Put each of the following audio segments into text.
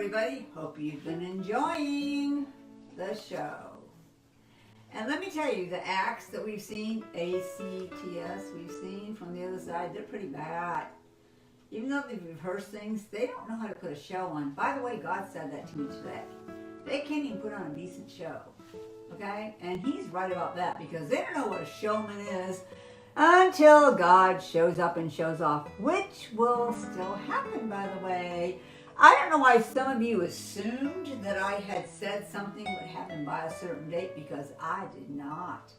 everybody. Hope you've been enjoying the show. And let me tell you, the acts that we've seen, ACTS, we've seen from the other side, they're pretty bad. Even though they've rehearsed things, they don't know how to put a show on. By the way, God said that to me today. They can't even put on a decent show. Okay? And he's right about that because they don't know what a showman is until God shows up and shows off, which will still happen, by the way. I don't know why some of you assumed that I had said something would happen by a certain date because I did not.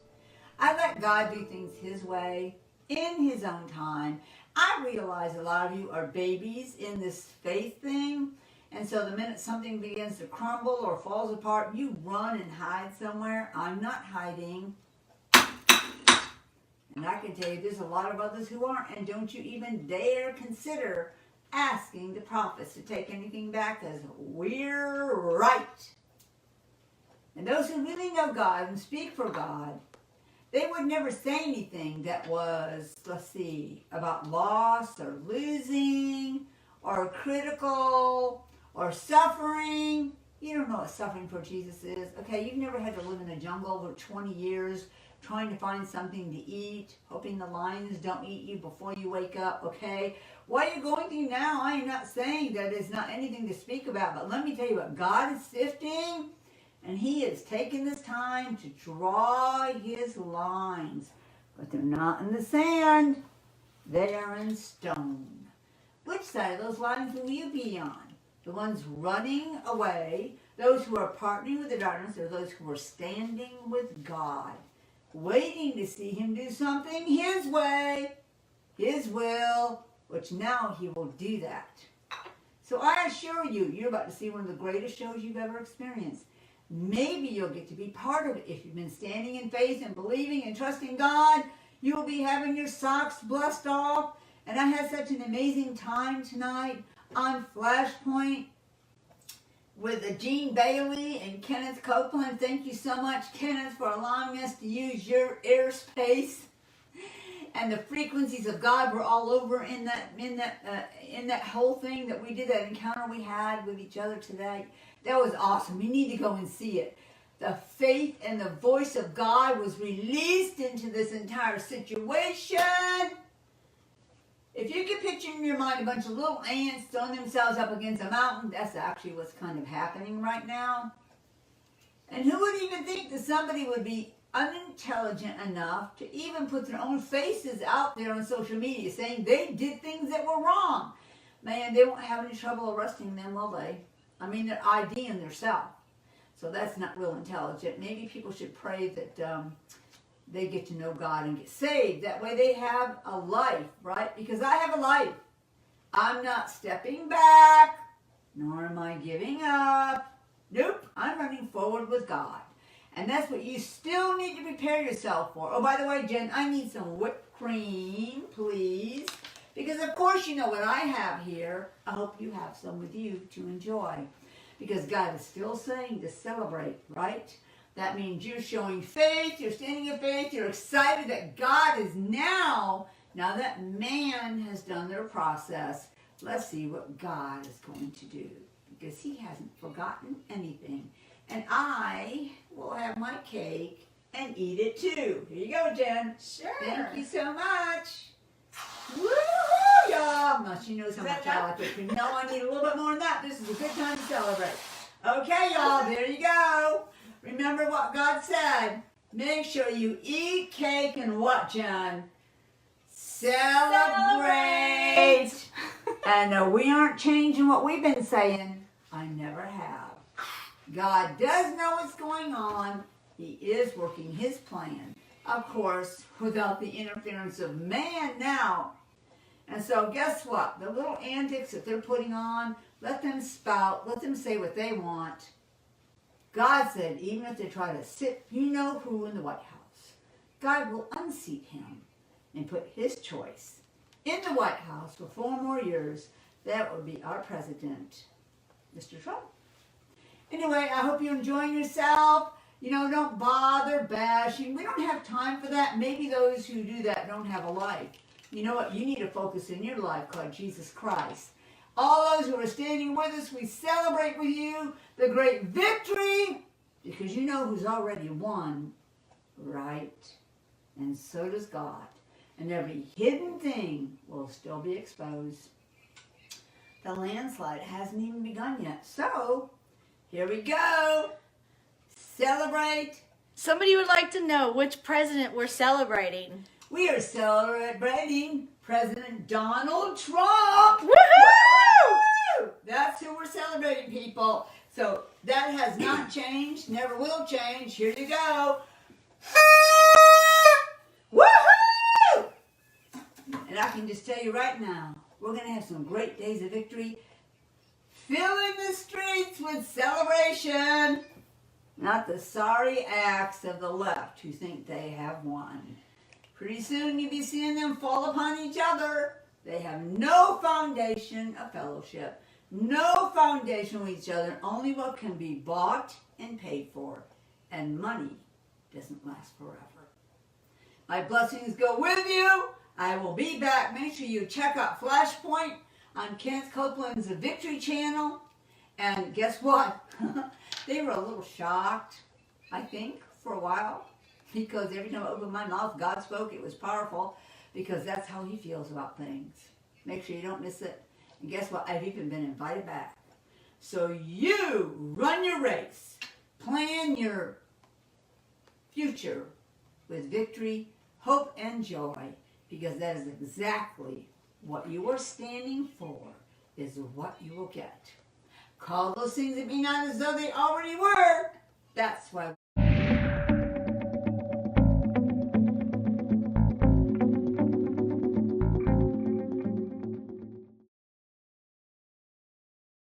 I let God do things his way, in his own time. I realize a lot of you are babies in this faith thing, and so the minute something begins to crumble or falls apart, you run and hide somewhere. I'm not hiding. And I can tell you there's a lot of others who aren't, and don't you even dare consider asking the prophets to take anything back, because we're right. And those who really know God and speak for God, they would never say anything that was, let's see, about loss or losing or critical or suffering. You don't know what suffering for Jesus is. Okay, you've never had to live in a jungle for 20 years trying to find something to eat, hoping the lions don't eat you before you wake up, okay? What you're going through now, I am not saying that it's not anything to speak about, but let me tell you what, God is sifting, and he is taking this time to draw his lines. But they're not in the sand, they are in stone. Which side of those lines will you be on? The ones running away, those who are partnering with the darkness, or those who are standing with God, waiting to see him do something his way, his will, which now he will do that. So I assure you, you're about to see one of the greatest shows you've ever experienced. Maybe you'll get to be part of it. If you've been standing in faith and believing and trusting God, you will be having your socks blessed off. And I had such an amazing time tonight on Flashpoint with Gene Bailey and Kenneth Copeland. Thank you so much, Kenneth, for allowing us to use your airspace. And the frequencies of God were all over in that whole thing that we did, that encounter we had with each other today. That was awesome. You need to go and see it. The faith and the voice of God was released into this entire situation. If you can picture in your mind a bunch of little ants throwing themselves up against a mountain, that's actually what's kind of happening right now. And who would even think that somebody would be unintelligent enough to even put their own faces out there on social media saying they did things that were wrong? Man, they won't have any trouble arresting them, will they? I mean, they're IDing themselves. So that's not real intelligent. Maybe people should pray that they get to know God and get saved. That way they have a life, right? Because I have a life. I'm not stepping back, nor am I giving up. Nope, I'm running forward with God. And that's what you still need to prepare yourself for. Oh, by the way, Jen, I need some whipped cream, please. Because, of course, you know what I have here. I hope you have some with you to enjoy. Because God is still saying to celebrate, right? That means you're showing faith, you're standing in faith, you're excited that God is now that man has done their process, let's see what God is going to do. Because he hasn't forgotten anything. And I will have my cake and eat it too. Here you go, Jen. Sure. Thank you so much. Woo-hoo, y'all. Now she knows how much I like it. No, I need a little bit more than that. This is a good time to celebrate. Okay, y'all, there you go. Remember what God said. Make sure you eat cake and what, Jen? Celebrate. And we aren't changing what we've been saying. I never have. God does know what's going on. He is working his plan. Of course, without the interference of man now. And so guess what? The little antics that they're putting on, let them spout. Let them say what they want. God said, even if they try to sit, you know who in the White House, God will unseat him and put his choice in the White House for 4 more years. That would be our president, Mr. Trump. Anyway, I hope you're enjoying yourself. Don't bother bashing. We don't have time for that. Maybe those who do that don't have a life. You know what? You need to focus in your life called Jesus Christ. All those who are standing with us, we celebrate with you the great victory, because you know who's already won, right? And so does God. And every hidden thing will still be exposed. The landslide hasn't even begun yet. So, here we go. Celebrate. Somebody would like to know which president we're celebrating. We are celebrating President Donald Trump. Woohoo! That's who we're celebrating, people. So that has not changed, never will change. Here you go. Woohoo! And I can just tell you right now, we're going to have some great days of victory, filling the streets with celebration. Not the sorry acts of the left who think they have won. Pretty soon you'll be seeing them fall upon each other. They have no foundation of fellowship, no foundation with each other, only what can be bought and paid for. And money doesn't last forever. My blessings go with you. I will be back. Make sure you check out Flashpoint on Kenneth Copeland's Victory Channel. And guess what? They were a little shocked, I think, for a while. Because every time I opened my mouth, God spoke. It was powerful. Because that's how he feels about things. Make sure you don't miss it. And guess what? I've even been invited back. So you run your race. Plan your future with victory, hope, and joy. Because that is exactly what you are standing for, is what you will get. Call those things that be not as though they already were. That's why